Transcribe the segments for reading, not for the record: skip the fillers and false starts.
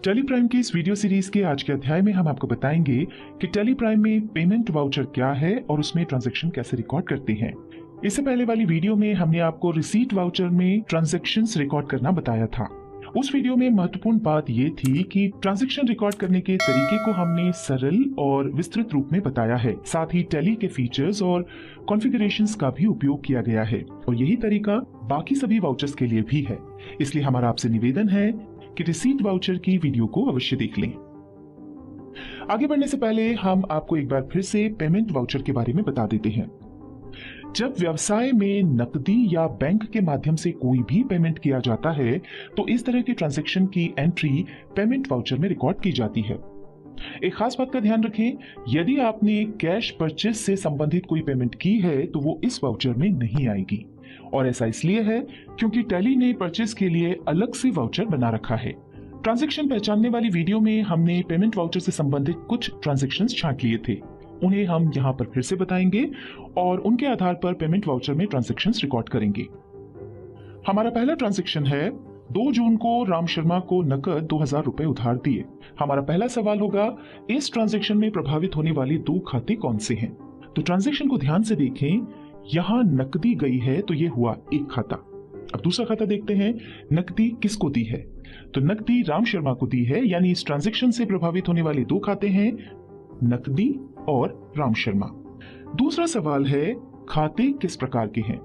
Teleprime की इस video series के आज के अध्याय में हम आपको बताएंगे कि टेलीप्राइम में पेमेंट वाउचर क्या है और उसमें ट्रांजैक्शन कैसे रिकॉर्ड करते हैं। इससे पहले वाली वीडियो में हमने आपको रिसीट वाउचर में ट्रांजैक्शंस रिकॉर्ड करना बताया था। उस वीडियो में महत्वपूर्ण बात यह थी कि ट्रांजैक्शन रिकॉर्ड करने के तरीके को हमने सरल और विस्तृत रूप में बताया है। साथ ही टैली के फीचर्स और कॉन्फ़िगरेशंस का भी उपयोग किया गया है और यही तरीका बाकी सभी वाउचर्स के लिए भी है। इसलिए हमारा आपसे निवेदन है कि रिसीट वाउचर की वीडियो को अवश्य देख लें। आगे बढ़ने से पहले हम आपको एक बार फिर से पेमेंट वाउचर के बारे में बता देते हैं। जब व्यवसाय में नकदी या बैंक के माध्यम से कोई भी पेमेंट किया जाता है तो इस तरह के ट्रांजैक्शन की एंट्री पेमेंट वाउचर में रिकॉर्ड की जाती है। एक खास बात का ध्यान रखें, यदि आपने कैश परचेस से संबंधित कोई पेमेंट की है तो वो इस वाउचर में नहीं आएगी और ऐसा इसलिए है क्योंकि टैली ने परचेस के लिए अलग से वाउचर बना रखा है। ट्रांजैक्शन पहचानने वाली वीडियो में हमने पेमेंट वाउचर से संबंधित कुछ ट्रांजैक्शंस छांट लिए थे, उन्हें हम यहां पर फिर से बताएंगे और उनके आधार पर पेमेंट वाउचर में ट्रांजैक्शंस रिकॉर्ड करेंगे। हमारा पहला ट्रांजैक्शन है 2 जून को राम शर्मा को नकद 2000 रुपए उधार दिए। हमारा पहला सवाल होगा, इस ट्रांजैक्शन में प्रभावित होने वाले 2 खाते कौन से हैं? तो ट्रांजैक्शन को ध्यान से देखें, यहां नकदी गई है तो यह हुआ एक खाता। अब दूसरा खाता देखते हैं, नकदी किसको दी है? तो नकदी राम शर्मा को दी है, यानी इस ट्रांजैक्शन से प्रभावित होने वाले 2 खाते हैं, नकदी और राम शर्मा। दूसरा सवाल है, खाते किस प्रकार के हैं?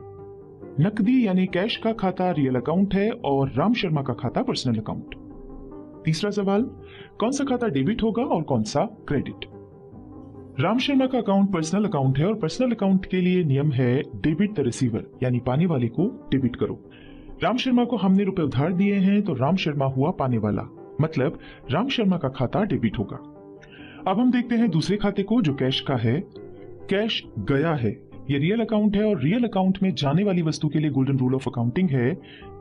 नकदी यानी कैश का खाता रियल अकाउंट है और राम शर्मा का खाता पर्सनल अकाउंट। तीसरा सवाल, कौन सा खाता डेबिट होगा और कौन सा क्रेडिट? राम शर्मा का अकाउंट पर्सनल अकाउंट है और पर्सनल अकाउंट के लिए नियम है डेबिट द रिसीवर, यानी पाने वाले को डेबिट करो। राम शर्मा को हमने रुपए उधार दिए हैं तो राम शर्मा हुआ पाने वाला, मतलब राम शर्मा का खाता डेबिट होगा। अब हम देखते हैं दूसरे खाते को जो कैश का है। कैश गया है, ये रियल अकाउंट है और रियल अकाउंट में जाने वाली वस्तु के लिए गोल्डन रूल ऑफ अकाउंटिंग है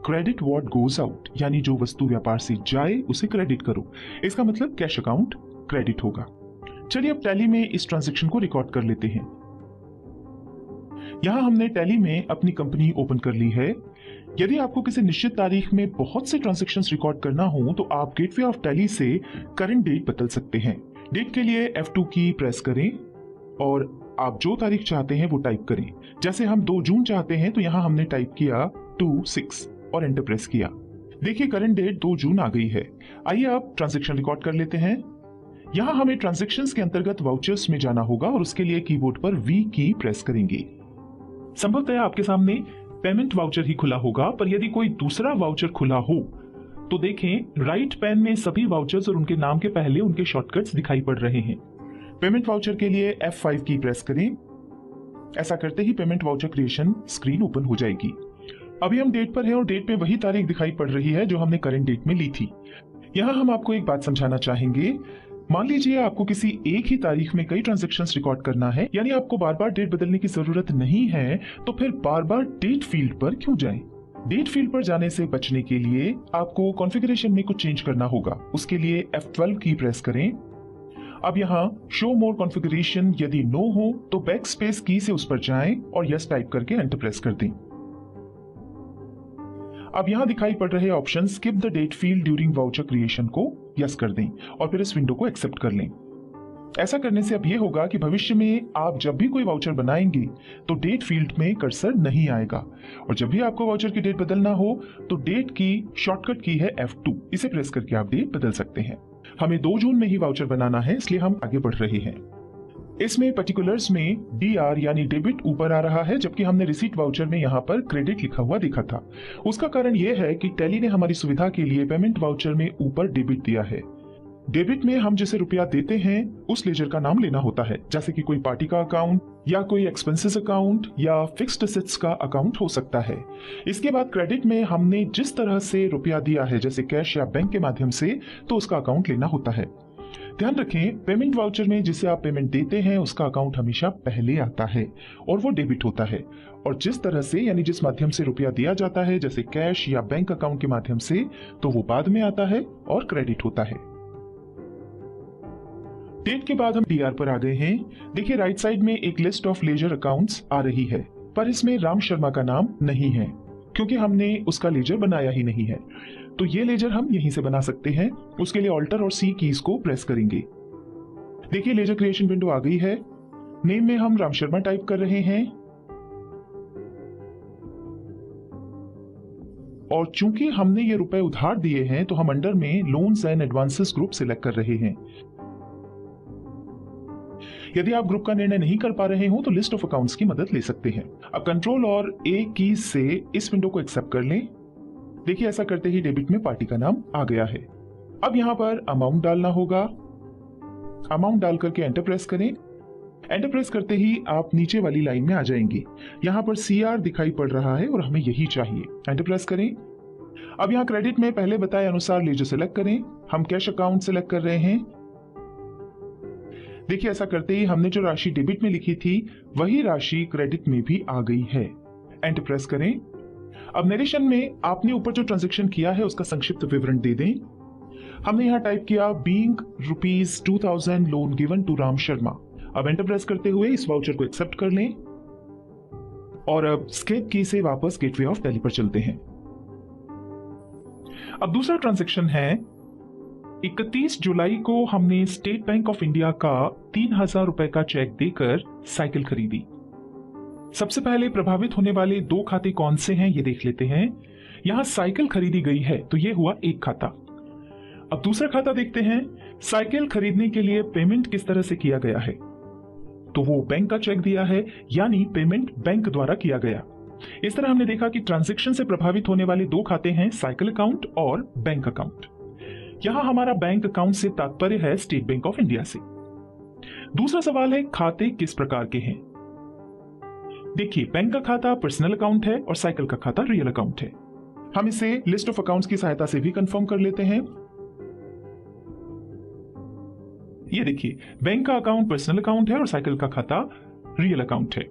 क्रेडिट व्हाट गोज आउट, यानी जो वस्तु व्यापार से जाए उसे क्रेडिट करो। इसका मतलब कैश अकाउंट क्रेडिट होगा। चलिए अब टैली में इस ट्रांजैक्शन को रिकॉर्ड कर लेते हैं। यहां हमने टैली में अपनी कंपनी ओपन कर ली है। यदि आपको किसी निश्चित तारीख में बहुत से ट्रांजैक्शंस रिकॉर्ड करना हो तो आप गेटवे ऑफ टैली से करंट डेट बदल सकते हैं। डेट के लिए F2 की प्रेस करें और आप जो तारीख चाहते हैं वो टाइप करें। जैसे हम 2 जून चाहते हैं तो यहां हमने टाइप किया 2/6 और एंटर प्रेस किया। देखिए करंट डेट 2 जून आ गई है। आइए आप ट्रांजैक्शन रिकॉर्ड कर लेते हैं। यहां हमें ट्रांजैक्शंस के अंतर्गत वाउचर्स में जाना होगा और उसके लिए कीबोर्ड पर V की प्रेस करेंगे। संभवतः आपके सामने पेमेंट वाउचर ही खुला होगा, पर यदि कोई दूसरा वाउचर खुला हो तो देखें राइट पैन में सभी वाउचर्स और उनके नाम के पहले उनके शॉर्टकट्स दिखाई पड़ रहे हैं। पेमेंट वाउचर के लिए F5 की प्रेस करें। ऐसा करते ही payment voucher creation screen open हो जाएगी। अभी हम डेट पर हैं और डेट में वही तारीख दिखाई पड़ रही है जो हमने करंट डेट में ली थी। यहां हम आपको एक बात समझाना चाहेंगे। मान लीजिए आपको किसी एक ही तारीख में कई ट्रांजैक्शंस रिकॉर्ड करना है, यानी आपको बार बार डेट बदलने की जरूरत नहीं है, तो फिर बार बार डेट फील्ड पर क्यों जाएं? डेट फील्ड पर जाने से बचने के लिए आपको कॉन्फ़िगरेशन में कुछ चेंज करना होगा। उसके लिए F12 की प्रेस करें। अब यहाँ शो मोर कॉन्फ़िगरेशन यदि नो हो तो बैक स्पेस की से उस पर जाएं और यस टाइप करके एंटर प्रेस कर दें। अब यहां दिखाई पड़ रहे option skip the date field during voucher creation को यस कर दें और फिर इस विंडो को एक्सेप्ट कर लें। ऐसा करने से अब यह होगा कि भविष्य में आप जब भी कोई वाउचर बनाएंगे तो डेट फील्ड में कर्सर नहीं आएगा और जब भी आपको वाउचर की डेट बदलना हो तो डेट की शॉर्टकट की है F2, इसे प्रेस करके आप डेट बदल सकते हैं। हमें 2 जून में ही वाउचर बनाना है, इसलिए हम आगे बढ़ रहे हैं। इसमें पर्टिकुलर्स में DR यानी डेबिट ऊपर आ रहा है, जबकि हमने रिसीट वाउचर में यहाँ पर क्रेडिट लिखा हुआ देखा था। उसका कारण यह है कि टैली ने हमारी सुविधा के लिए पेमेंट वाउचर में ऊपर डेबिट दिया है। डेबिट में हम जिसे रुपया देते हैं उस लेजर का नाम लेना होता है, जैसे कि कोई पार्टी का अकाउंट या कोई एक्सपेंसेस अकाउंट या फिक्स्ड असेट्स का अकाउंट हो सकता है। इसके बाद क्रेडिट में हमने जिस तरह से रुपया दिया है, जैसे कैश या बैंक के माध्यम से, तो उसका अकाउंट लेना होता है। ध्यान रखें, पेमेंट वाउचर में जिसे आप पेमेंट देते हैं उसका अकाउंट हमेशा पहले आता है और वो डेबिट होता है, और जिस तरह से यानी जिस माध्यम से रुपया दिया जाता है, जैसे कैश या बैंक अकाउंट के माध्यम से, तो वो बाद में आता है और क्रेडिट होता है। डेट के बाद हम DR पर आ गए हैं। देखिए राइट साइड में एक लिस्ट ऑफ लेजर अकाउंट्स आ रही है, पर इसमें राम शर्मा का नाम नहीं है। क्योंकि हमने उसका लेजर बनाया ही नहीं है। तो ये लेजर हम यहीं से बना सकते हैं। उसके लिए ऑल्टर और सी कीज को प्रेस करेंगे। देखिए लेजर क्रिएशन विंडो आ गई है। नेम में हम राम शर्मा टाइप कर रहे हैं और चूंकि हमने ये रुपए उधार दिए हैं तो हम अंडर में loans and advances group select कर रहे हैं। यदि आप ग्रुप का निर्णय नहीं कर पा रहे हो तो लिस्ट ऑफ अकाउंट्स की मदद ले सकते हैं। अब कंट्रोल और ए कीज से इस विंडो को एक्सेप्ट कर लें। देखिए ऐसा करते ही डेबिट में पार्टी का नाम आ गया है। अब यहां पर अमाउंट डालना होगा। अमाउंट डाल करके एंटर प्रेस करें। एंटर प्रेस करते ही आप नीचे वाली लाइन में आ जाएंगे। यहां पर CR दिखाई पड़ रहा है और हमें यही चाहिए। एंटर प्रेस करें। अब यहां क्रेडिट में पहले बताए अनुसार लेजर सेलेक्ट करें। हम कैश अकाउंट सेलेक्ट कर रहे हैं। देखिए ऐसा करते ही हमने जो राशि डेबिट में लिखी थी वही राशि क्रेडिट में भी आ गई है। एंटर प्रेस करें। अब नरेशन में आपने ऊपर जो ट्रांजैक्शन किया है उसका संक्षिप्त विवरण दे दें। हमने यहां टाइप किया being ₹2000 loan given to Ram Sharma. अब एंटर प्रेस करते हुए इस वाउचर को एक्सेप्ट कर लें और अब स्केप की से वापस गेटवे ऑफ दिल्ली पर चलते हैं। अब दूसरा ट्रांजैक्शन है 31 जुलाई को हमने स्टेट बैंक ऑफ इंडिया का 3000 रुपए का चेक देकर साइकिल खरीदी। सबसे पहले प्रभावित होने वाले 2 खाते कौन से हैं ये देख लेते हैं। यहां साइकिल खरीदी गई है तो ये हुआ एक खाता। अब दूसरा खाता देखते हैं। साइकिल खरीदने के लिए पेमेंट किस तरह से किया गया है, तो वो बैंक का चेक दिया है, यानी पेमेंट बैंक द्वारा किया गया। इस तरह हमने देखा कि ट्रांजैक्शन से प्रभावित होने वाले 2 खाते हैं साइकिल अकाउंट और बैंक अकाउंट। यहां हमारा बैंक अकाउंट से तात्पर्य है स्टेट बैंक ऑफ इंडिया से। दूसरा सवाल है खाते किस प्रकार के हैं। देखिए बैंक का खाता पर्सनल अकाउंट है और साइकिल का खाता रियल अकाउंट है। हम इसे लिस्ट ऑफ अकाउंट्स की सहायता से भी कंफर्म कर लेते हैं। ये देखिए बैंक का अकाउंट पर्सनल अकाउंट है और साइकिल का खाता रियल अकाउंट है।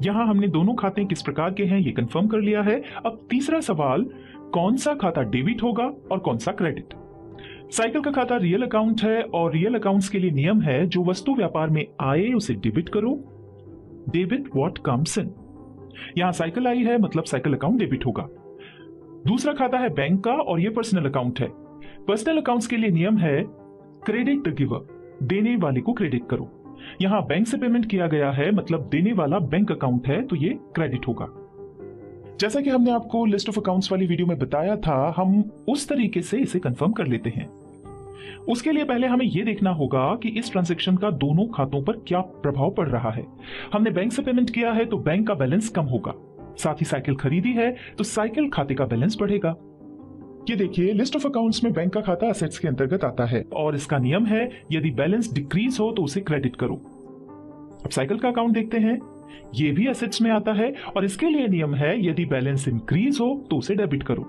यहां हमने दोनों खाते किस प्रकार के हैं ये कंफर्म कर लिया है। अब तीसरा सवाल, कौन सा खाता डेबिट होगा और कौन सा क्रेडिट। साइकिल का खाता रियल अकाउंट है और रियल अकाउंट्स के लिए नियम है जो वस्तु व्यापार में आए उसे डेबिट करो। Debit what comes in. यहां साइकिल आई है मतलब साइकिल अकाउंट डेबिट होगा। दूसरा खाता है बैंक का और यह पर्सनल अकाउंट है। पर्सनल अकाउंट्स के लिए नियम है क्रेडिट द गिवर, देने वाले को क्रेडिट करो। यहां बैंक से पेमेंट किया गया है मतलब देने वाला बैंक अकाउंट है तो ये क्रेडिट होगा। जैसा कि हमने आपको लिस्ट ऑफ अकाउंट्स वाली वीडियो में बताया था, हम उस तरीके से इसे कंफर्म कर लेते हैं। उसके लिए पहले हमें यह देखना होगा कि इस ट्रांजैक्शन का दोनों खातों पर क्या प्रभाव पड़ रहा है। हमने बैंक से पेमेंट किया है तो बैंक का बैलेंस कम होगा, साथ ही साइकिल खरीदी है तो साइकिल खाते का बैलेंस बढ़ेगा। ये देखिए लिस्ट ऑफ अकाउंट्स में बैंक का खाता असेट्स के अंतर्गत आता है और इसका नियम है यदि बैलेंस डिक्रीज हो तो उसे क्रेडिट करो। अब साइकिल का अकाउंट देखते हैं, ये भी असेट्स में आता है और इसके लिए नियम है यदि बैलेंस इंक्रीज हो तो उसे डेबिट करो।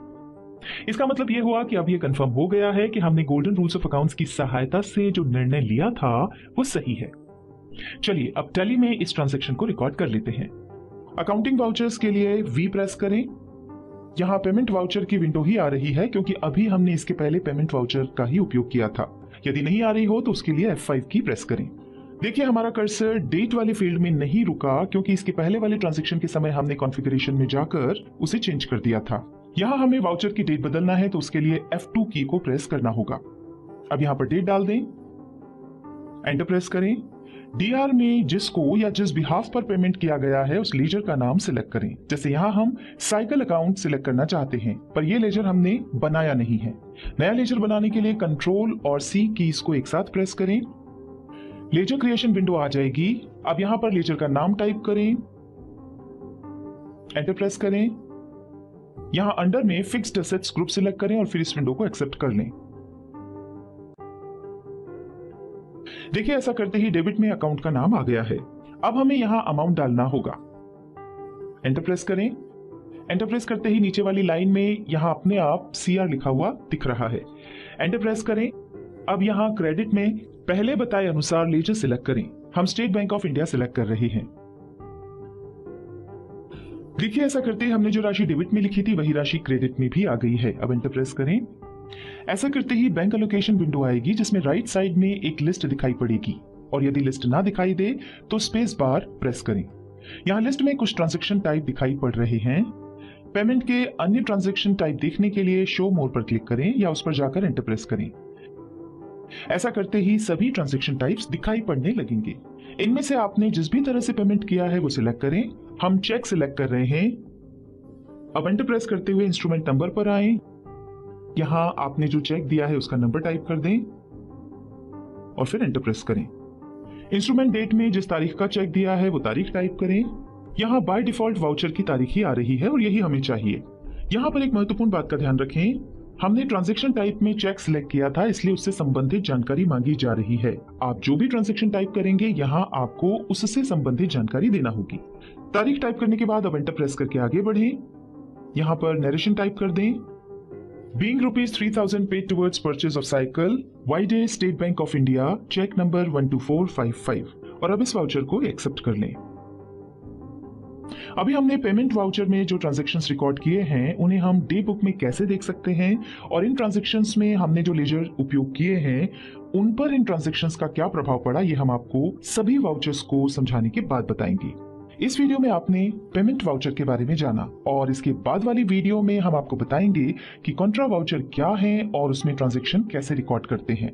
इसका मतलब यह हुआ कि अब यह कंफर्म हो गया है कि हमने गोल्डन रूल्स ऑफ अकाउंट्स की सहायता से जो निर्णय लिया था वो सही है। चलिए अब टैली में इस ट्रांजैक्शन को रिकॉर्ड कर लेते हैं। अकाउंटिंग वाउचर्स के लिए वी प्रेस करें। यहां पेमेंट वाउचर की विंडो ही आ रही है क्योंकि अभी हमने इसके पहले पेमेंट वाउचर का ही उपयोग किया था। यदि नहीं आ रही हो तो उसके लिए F5 की प्रेस करें। देखिए हमारा कर्सर डेट वाले फील्ड में नहीं रुका क्योंकि इसके पहले वाले ट्रांजैक्शन के समय हमने कॉन्फ़िगरेशन में जाकर उसे चेंज कर दिया था। यहां हमें वाउचर की डेट बदलना है तो उसके लिए F2 की को प्रेस करना होगा। अब यहां पर डेट डाल दें, एंटर प्रेस करें। DR में जिसको या जिस बिहाफ पर पेमेंट किया गया है उस लेजर का नाम सिलेक्ट करें। जैसे यहां हम साइकिल अकाउंट सिलेक्ट करना चाहते हैं पर यह लेजर हमने बनाया नहीं है। नया लेजर बनाने के लिए कंट्रोल और C कीज को एक साथ प्रेस करें। लेजर क्रिएशन विंडो आ जाएगी। अब यहां पर लेजर का नाम टाइप करें, एंटर प्रेस करें। यहां अंडर में फिक्स्ड एसेट्स ग्रुप सिलेक्ट करें और फिर इस विंडो को एक्सेप्ट कर लें। देखिए ऐसा करते ही डेबिट में अकाउंट का नाम आ गया है। अब हमें यहां अमाउंट डालना होगा। एंटर प्रेस करें। एंटर प्रेस करते ही नीचे वाली लाइन में यहां अपने आप CR लिखा हुआ दिख रहा है। एंटर प्रेस करें। अब यहां क्रेडिट में पहले बताए अनुसार लेजर सिलेक्ट करें। हम state bank of India select कर रहे हैं। देखिए ऐसा करते ही हमने जो राशि डेबिट में लिखी थी वही राशि क्रेडिट में भी आ गई है। अब एंटर प्रेस करें। ऐसा करते ही बैंक एलोकेशन विंडो आएगी जिसमें राइट साइड में एक लिस्ट दिखाई पड़ेगी और यदि लिस्ट ना दिखाई दे तो स्पेस बार प्रेस करें। यहां लिस्ट में कुछ ट्रांजैक्शन टाइप दिखाई पड़ रहे हैं। पेमेंट के अन्य ट्रांजैक्शन टाइप देखने के लिए शो मोर पर क्लिक करें या उस पर जाकर एंटर प्रेस करें। ऐसा करते ही सभी ट्रांजैक्शन टाइप्स दिखाई पड़ने लगेंगे। इनमें से आपने जिस भी तरह से पेमेंट किया है वो सिलेक्ट करें। हम चेक सिलेक्ट कर रहे हैं। अब एंटर प्रेस करते हुए इंस्ट्रूमेंट नंबर पर आए। यहां आपने जो चेक दिया है उसका नंबर टाइप कर दें और फिर एंटर प्रेस करें। इंस्ट्रूमेंट डेट में जिस तारीख का चेक दिया है वो तारीख टाइप करें। यहां बाय डिफॉल्ट वाउचर की तारीख ही आ रही है और यही हमें चाहिए। यहां पर एक महत्वपूर्ण बात का ध्यान रखें, हमने ट्रांजैक्शन टाइप में चेक सिलेक्ट किया था, इसलिए उससे संबंधित जानकारी मांगी जा रही है। आप जो भी ट्रांजैक्शन टाइप करेंगे यहां आपको उससे संबंधित जानकारी देना होगी। तारीख टाइप करने के बाद अब एंटर प्रेस करके आगे बढ़ें। यहां पर नरेशन टाइप कर दें। Being ₹3,000 paid towards purchase of cycle, YDA State Bank of India, cheque number 12455 और अब इस वाउचर को एक्सेप्ट कर लें। अभी हमने पेमेंट वाउचर में जो ट्रांजैक्शंस रिकॉर्ड किए हैं उन्हें हम डे बुक में कैसे देख सकते हैं और इन ट्रांजैक्शंस में हमने जो लेजर उपयोग किए हैं उन पर इन ट्रांजैक्शंस का क्या प्रभाव पड़ा, ये हम आपको सभी वाउचर्स को समझाने के बाद बताएंगे। इस वीडियो में आपने पेमेंट वाउचर के बारे में जाना और इसके बाद वाली वीडियो में हम आपको बताएंगे कि कॉन्ट्रा वाउचर क्या है और उसमें ट्रांजैक्शन कैसे रिकॉर्ड करते हैं।